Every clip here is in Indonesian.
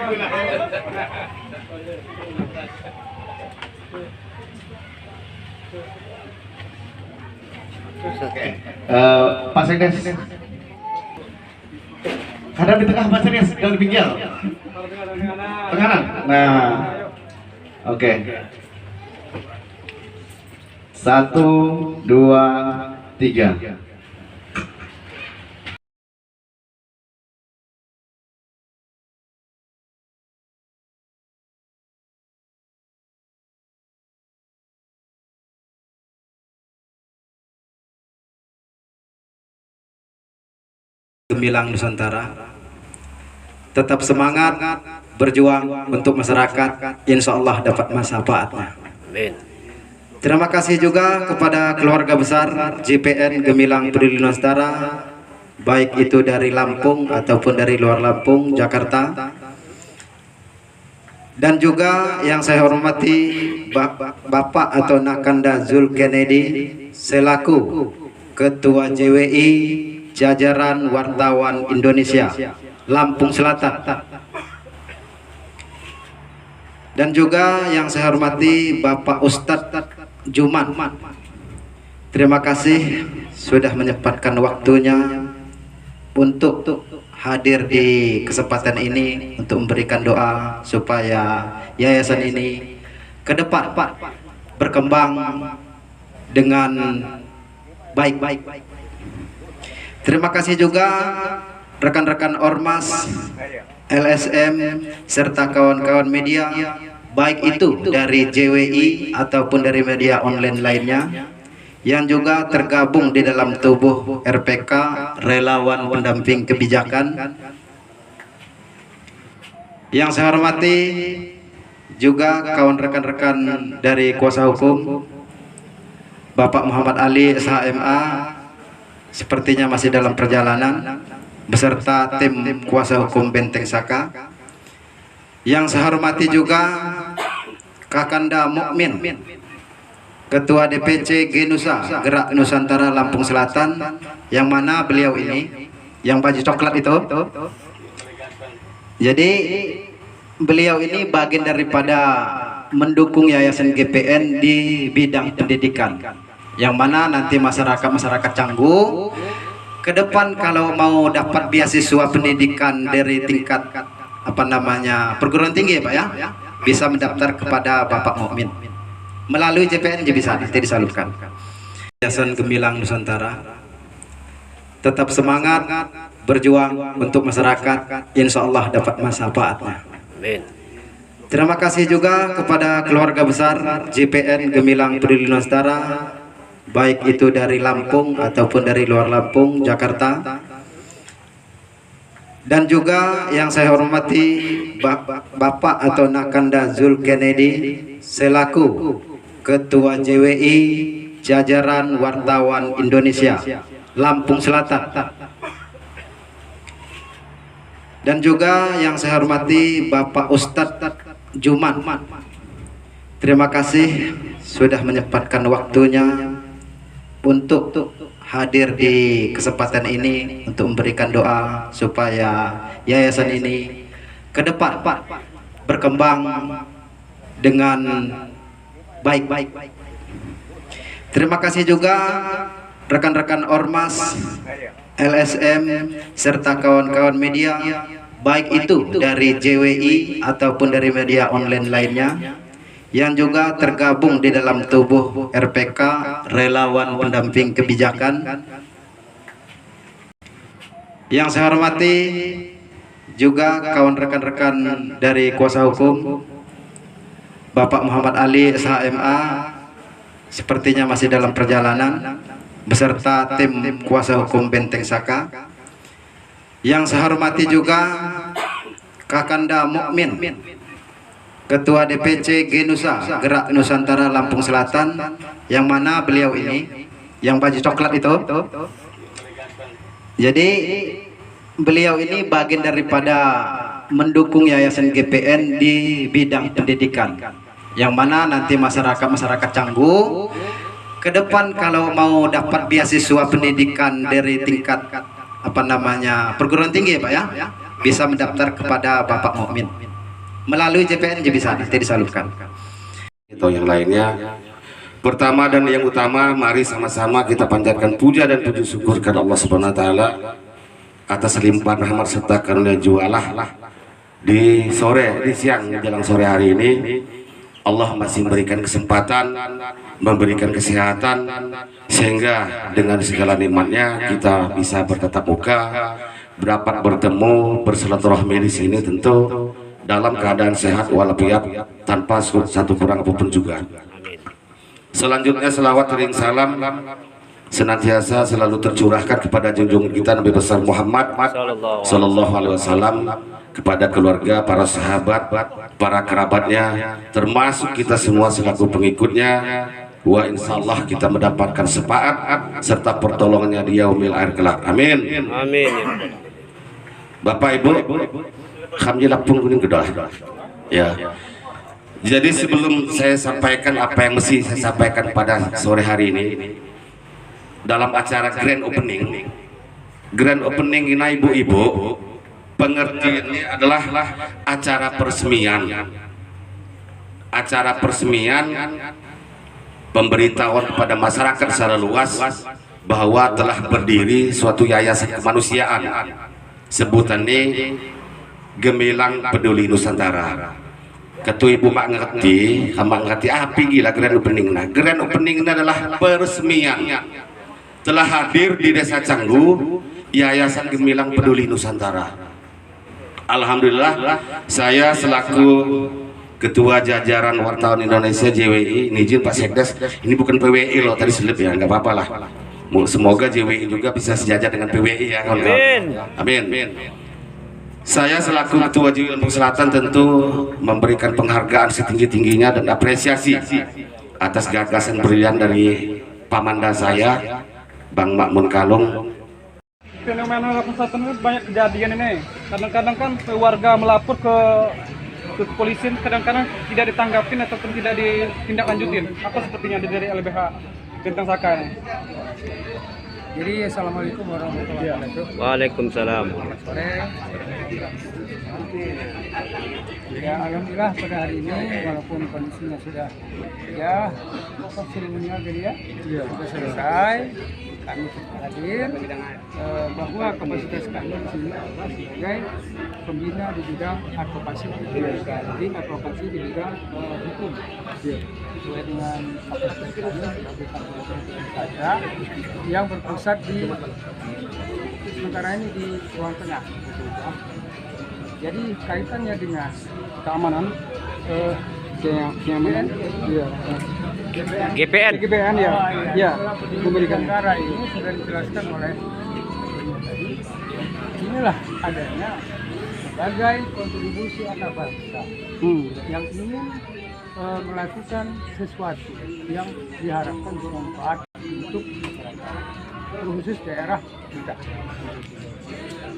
Pak Sekdes, hadap di tengah Pak Sekdes, jangan di pinggir. Tenganan. Nah, oke. 1, 2, 3. Gemilang Nusantara, tetap semangat berjuang untuk masyarakat, insya Allah dapat manfaatnya. Amin. Terima kasih juga kepada keluarga besar JPN Gemilang Peduli Nusantara, baik itu dari Lampung ataupun dari luar Lampung, Jakarta. Dan juga yang saya hormati Bapak atau Nakanda Zul Kennedy selaku Ketua JWI Jajaran Wartawan Indonesia Lampung Selatan. Dan juga yang saya hormati Bapak Ustadz Juman, terima kasih sudah menyempatkan waktunya untuk hadir di kesempatan ini untuk memberikan doa supaya yayasan ini ke depan berkembang dengan baik-baik. Terima kasih juga rekan-rekan Ormas, LSM, serta kawan-kawan media, baik itu dari JWI ataupun dari media online lainnya, yang juga tergabung di dalam tubuh RPK, Relawan Pendamping Kebijakan. Yang saya hormati juga kawan rekan-rekan dari kuasa hukum, Bapak Muhammad Ali SHMA, sepertinya masih dalam perjalanan beserta tim kuasa hukum Benteng Saka. Yang saya hormati juga Kakanda Mukmin, Ketua DPC Genusa Gerak Nusantara Lampung Selatan, yang mana beliau ini yang baju coklat itu. Jadi beliau ini bagian daripada mendukung Yayasan GPN di bidang pendidikan, yang mana nanti masyarakat Canggu ke depan kalau mau dapat beasiswa pendidikan dari tingkat perguruan tinggi ya Pak ya, bisa mendaftar kepada Bapak Mukmin melalui JPN, bisa nanti disalurkan. Yayasan Gemilang Nusantara tetap semangat berjuang untuk masyarakat, insya Allah dapat manfaatnya. Amin. Terima kasih juga kepada keluarga besar JPN Gemilang Peduli Nusantara, baik itu dari Lampung ataupun dari luar Lampung, Jakarta. Dan juga yang saya hormati Bapak atau Nakanda Zul Kennedy selaku Ketua JWI Jajaran Wartawan Indonesia Lampung Selatan. Dan juga yang saya hormati Bapak Ustadz Juman, terima kasih sudah menyempatkan waktunya untuk hadir di kesempatan ini untuk memberikan doa supaya yayasan ini ke depan berkembang dengan baik-baik. Terima kasih juga rekan-rekan Ormas, LSM, serta kawan-kawan media, baik itu dari JWI ataupun dari media online lainnya, yang juga tergabung di dalam tubuh RPK, Relawan Pendamping Kebijakan. Yang saya hormati juga kawan rekan-rekan dari kuasa hukum, Bapak Muhammad Ali SHMA, sepertinya masih dalam perjalanan beserta tim kuasa hukum Benteng Saka. Yang saya hormati juga Kakanda Mukmin, Ketua DPC Genusa Gerak Nusantara Lampung Selatan, yang mana beliau ini yang baju coklat itu. Jadi beliau ini bagian daripada mendukung Yayasan GPN di bidang pendidikan, yang mana nanti masyarakat Canggu ke depan kalau mau dapat beasiswa pendidikan dari tingkat perguruan tinggi ya Pak ya, bisa mendaftar kepada Bapak Mukmin melalui JPN bisa nanti disalurkan. Atau yang lainnya. Pertama dan yang utama, mari sama-sama kita panjatkan puja dan puji syukur kepada Allah Subhanahu wa taala atas limpahan rahmat serta karunia jualah di siang menjelang sore hari ini. Allah masih memberikan kesempatan, memberikan kesehatan, sehingga dengan segala nikmatnya kita bisa bertatap muka, bertemu, bersilaturahmi di sini, tentu dalam keadaan sehat walafiat tanpa satu kurang apapun juga. Selanjutnya selawat ring salam senantiasa selalu tercurahkan kepada junjungan kita Nabi besar Muhammad Sallallahu Alaihi Wasallam, kepada keluarga, para sahabat, para kerabatnya, termasuk kita semua selaku pengikutnya. Wa insyaallah kita mendapatkan syafaat serta pertolongannya di yaumil akhir kelak. Amin. Amin. Bapak Ibu, kami lapung kuning gedah. Ya. Jadi sebelum saya sampaikan apa yang mesti saya sampaikan pada sore hari ini dalam acara grand opening ini, ibu-ibu, pengertiannya adalah acara peresmian pemberitahuan kepada masyarakat secara luas bahwa telah berdiri suatu yayasan kemanusiaan, sebutannya Gemilang Peduli Nusantara. Ketua ibu mak ngerti api gila grand opening. Nah, grand opening ini adalah peresmian. Telah hadir di Desa Canggu Yayasan Gemilang Peduli Nusantara. Alhamdulillah, saya selaku Ketua Jajaran Wartawan Indonesia JWI, ini izin Pak Sekdes, ini bukan PWI loh, tadi selip ya, nggak apa-apa lah. Semoga JWI juga bisa sejajar dengan PWI ya. Amin. Saya selaku Ketua JWI Lombok Selatan tentu memberikan penghargaan setinggi-tingginya dan apresiasi atas gagasan brilian dari pamanda saya, Bang Makmun Kalung. Fenomena pesantren itu banyak kejadian ini. Kadang-kadang kan warga melapor ke kepolisian, kadang-kadang tidak ditanggapin ataupun tidak ditindaklanjutin. Apa sepertinya dari LBH Bintang Saka ini? Jadi assalamualaikum warahmatullahi wabarakatuh. Waalaikumsalam. Sore. Ya alhamdulillah pada hari ini walaupun kondisinya sudah seremonial jadi sudah selesai, kami hadir bahwa kapasitas kami di sini adalah sebagai pembina di bidang advokasi, jadi advokasi di bidang hukum. Sesuai dengan kapasitas kami sebagai kantor yang berpusat di sementara ini di ruang tengah. Jadi kaitannya dengan keamanan GPN ya memberikan negara ini sudah dijelaskan oleh tadi. Inilah adanya sebagai kontribusi anak bangsa yang ingin melakukan sesuatu yang diharapkan bermanfaat untuk masyarakat, terkhusus daerah kita.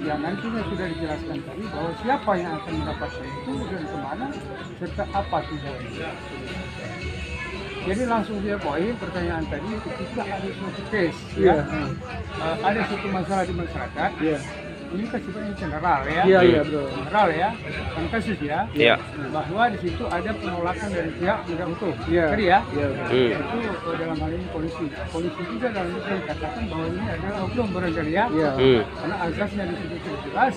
Yang nantinya sudah dijelaskan tadi bahwa siapa yang akan mendapatkan itu dan kemana serta apa tujuannya. Jadi langsung dia poin pertanyaan tadi, ketika ada suatu case, ada suatu masalah di masyarakat, ini kan sifatnya general ya, general ya, kan kasus ya, bahwa di situ ada penolakan dari pihak penegak hukum, tadi ya, itu dalam hal ini polisi juga dalam itu dikatakan bahwa ini adalah oknum barangkali ya, karena azasnya di situ jelas,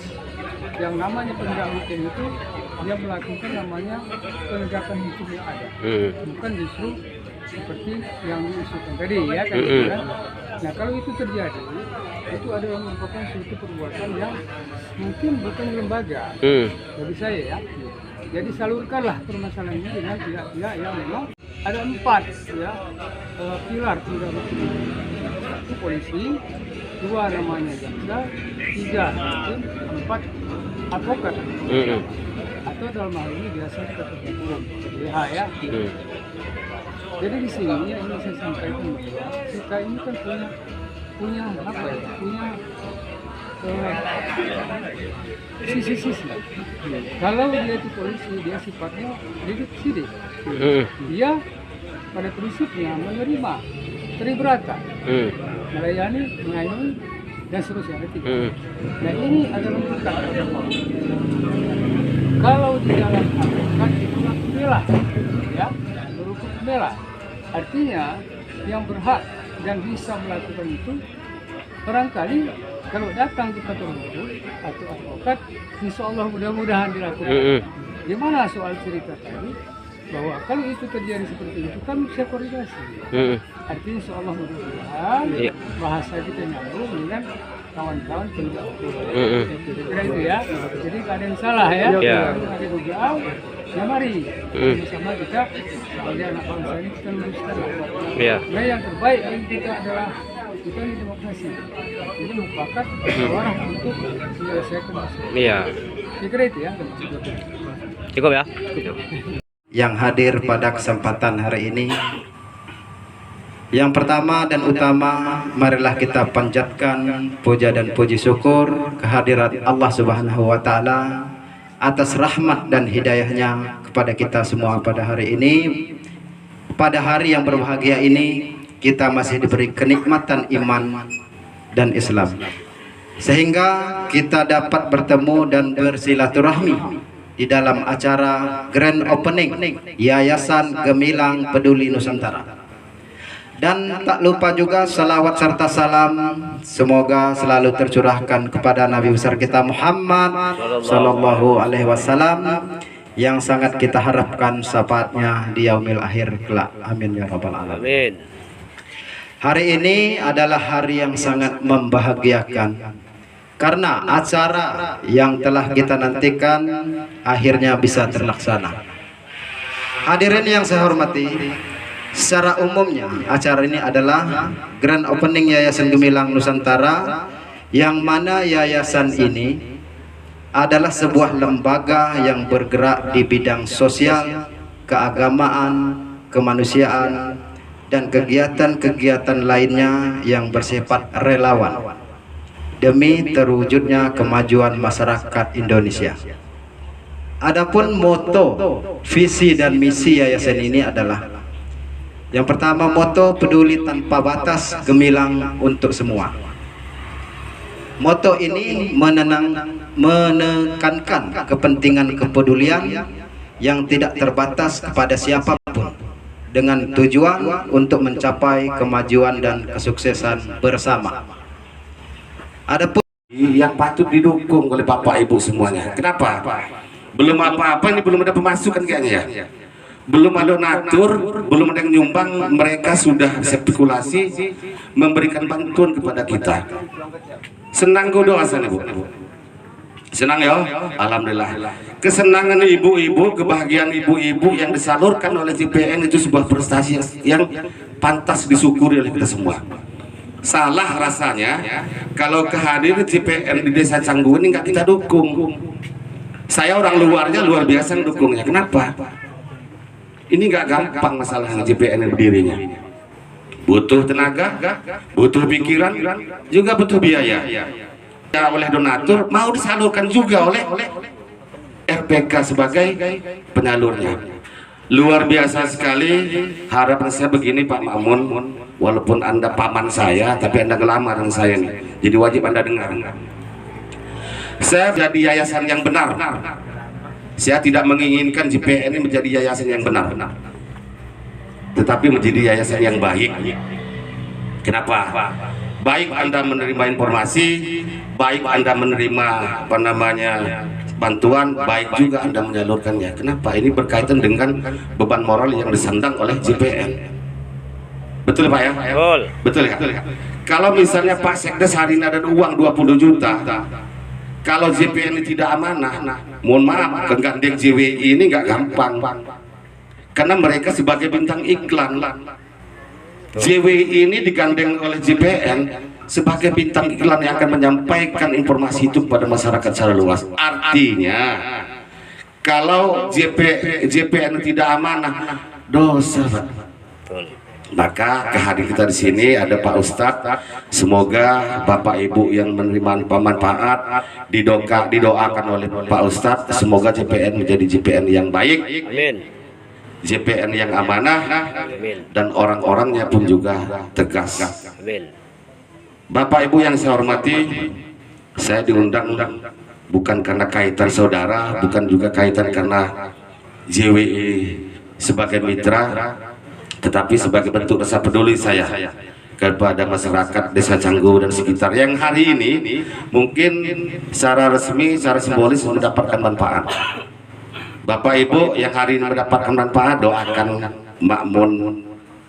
yang namanya penegak hukum itu dia melakukan namanya penegakan hukum yang ada, bukan justru seperti yang diisukan tadi ya kan. Nah kalau itu terjadi, itu adalah merupakan suatu perbuatan yang mungkin bukan lembaga bagi saya ya. Jadi salurkanlah permasalahan ini dengan pihak-pihak yang memang ada 4 ya pilar penegak hukum. 1 polisi, 2 namanya jaksa, 3 hakim, 4 advokat. Atau dalam hal ini biasanya ketua hukum BH ya. Jadi di sini yang ingin saya sampaikan bahwa kita ini kan punya apa ya? Punya sisi-sisi. Kalau dia itu polisi, dia sifatnya sidik. Dia pada prinsipnya menerima, teribrata, melayani, mengayomi dan seterusnya. Nah ini adalah bukan Kalau di dalam hakikat itu pembela, ya, berupa pembela. Artinya yang berhak dan bisa melakukan itu barangkali kalau datang di kantor hukum atau advokat, insya Allah mudah-mudahan dilakukan. Gimana soal cerita tadi bahwa kalau itu terjadi seperti itu kami bisa koordinasi. Artinya insya Allah mudah-mudahan bahasa kita nyambung dengan kawan-kawan penegak hukum. Kira itu ya. Jadi nggak ada yang salah ya. Ada dugaan. Ya mari bersama kita sebagai anak bangsa ini kita luruskan. Nah yang terbaik bagi kita adalah kita ini demokrasi. Jadi mufakat orang untuk menyelesaikan masalah. Saya kira itu ya. Cukup ya. Yang hadir pada kesempatan hari ini, yang pertama dan utama, marilah kita panjatkan puja dan puji syukur kehadirat Allah Subhanahu wa Ta'ala atas rahmat dan hidayahnya kepada kita semua pada hari ini. Pada hari yang berbahagia ini, kita masih diberi kenikmatan iman dan Islam, sehingga kita dapat bertemu dan bersilaturahmi di dalam acara grand opening Yayasan Gemilang Peduli Nusantara. Dan tak lupa juga salawat serta salam semoga selalu tercurahkan kepada Nabi besar kita Muhammad Sallallahu Alaihi Wasallam yang sangat kita harapkan syafaatnya di yaumil akhir kelak. Amin ya rabbal alamin. Hari ini adalah hari yang sangat membahagiakan karena acara yang telah kita nantikan akhirnya bisa terlaksana. Hadirin yang saya hormati, secara umumnya acara ini adalah grand opening Yayasan Gemilang Nusantara, yang mana yayasan ini adalah sebuah lembaga yang bergerak di bidang sosial, keagamaan, kemanusiaan, dan kegiatan-kegiatan lainnya yang bersifat relawan demi terwujudnya kemajuan masyarakat Indonesia. Adapun moto, visi dan misi yayasan ini adalah yang pertama, moto peduli tanpa batas, gemilang untuk semua. Moto ini menekankan kepentingan kepedulian yang tidak terbatas kepada siapapun dengan tujuan untuk mencapai kemajuan dan kesuksesan bersama. Adapun yang patut didukung oleh Bapak Ibu semuanya. Kenapa? Belum apa-apa, ini belum ada pemasukan kayaknya ya. Belum ada donatur, belum ada yang nyumbang, mereka sudah spekulasi memberikan bantuan kepada kita. Senang doa sana Bu. Senang ya? Alhamdulillah. Kesenangan ibu-ibu, kebahagiaan ibu-ibu yang disalurkan oleh JPN itu sebuah prestasi yang pantas disyukuri oleh kita semua. Salah rasanya kalau kehadiran JPN di Desa Canggu ini nggak kita dukung. Saya orang luarnya luar biasa mendukungnya. Kenapa? Ini nggak gampang masalah JPN berdirinya. Butuh tenaga, butuh pikiran, juga butuh biaya. Ya, oleh donatur mau disalurkan juga oleh RPK sebagai penyalurnya. Luar biasa sekali. Harapan saya begini Pak Mamun, walaupun Anda paman saya, tapi Anda ngelamar dengan saya nih, jadi wajib Anda dengar. Saya jadi yayasan yang benar. Saya tidak menginginkan JPN ini menjadi yayasan yang benar, tetapi menjadi yayasan yang baik. Kenapa? Baik Anda menerima informasi, baik Anda menerima bantuan, baik juga Anda menyalurkannya. Kenapa? Ini berkaitan dengan beban moral yang disandang oleh JPN. Betul Pak ya? Betul ya? Kalau misalnya Pak Sekdes hari ini ada uang 20 juta, kalau JPN ini tidak amanah, mohon maaf, kegandeng JWI ini nggak gampang, karena mereka sebagai bintang iklan. JWI ini digandeng oleh JPN sebagai bintang iklan yang akan menyampaikan informasi itu kepada masyarakat secara luas. Artinya kalau JPN tidak amanah, dosa Pak. Maka kehadiran kita di sini ada Pak Ustadz. Semoga Bapak Ibu yang menerima manfaat didoakan oleh Pak Ustadz. Semoga JPN menjadi JPN yang baik, amin. JPN yang amanah, amin. Dan orang-orangnya pun juga tegas, amin. Bapak Ibu yang saya hormati, saya diundang bukan karena kaitan saudara, bukan juga kaitan karena JWE sebagai mitra, tetapi sebagai bentuk rasa peduli saya kepada masyarakat Desa Canggu dan sekitar yang hari ini mungkin secara resmi, secara simbolis mendapatkan manfaat. Bapak Ibu yang hari ini mendapatkan manfaat, doakan Mbak Mun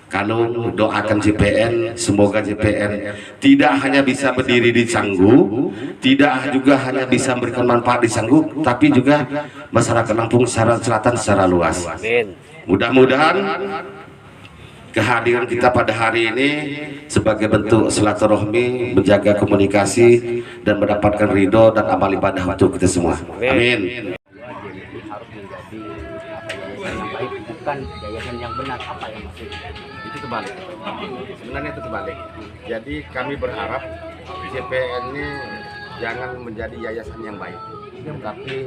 Kalung, doakan JPN, semoga JPN tidak hanya bisa berdiri di Canggu, tidak juga hanya bisa memberikan manfaat di Canggu, tapi juga masyarakat Lampung secara selatan secara luas. Mudah-mudahan kehadiran kita pada hari ini sebagai bentuk silaturahmi, menjaga komunikasi dan mendapatkan ridho dan amal ibadah untuk kita semua. Amin. Harus menjadi yayasan yang baik, bukan yayasan yang benar. Apa yang maksudnya? Itu terbalik. Sebenarnya itu terbalik. Jadi kami berharap JPN ini jangan menjadi yayasan yang baik, tapi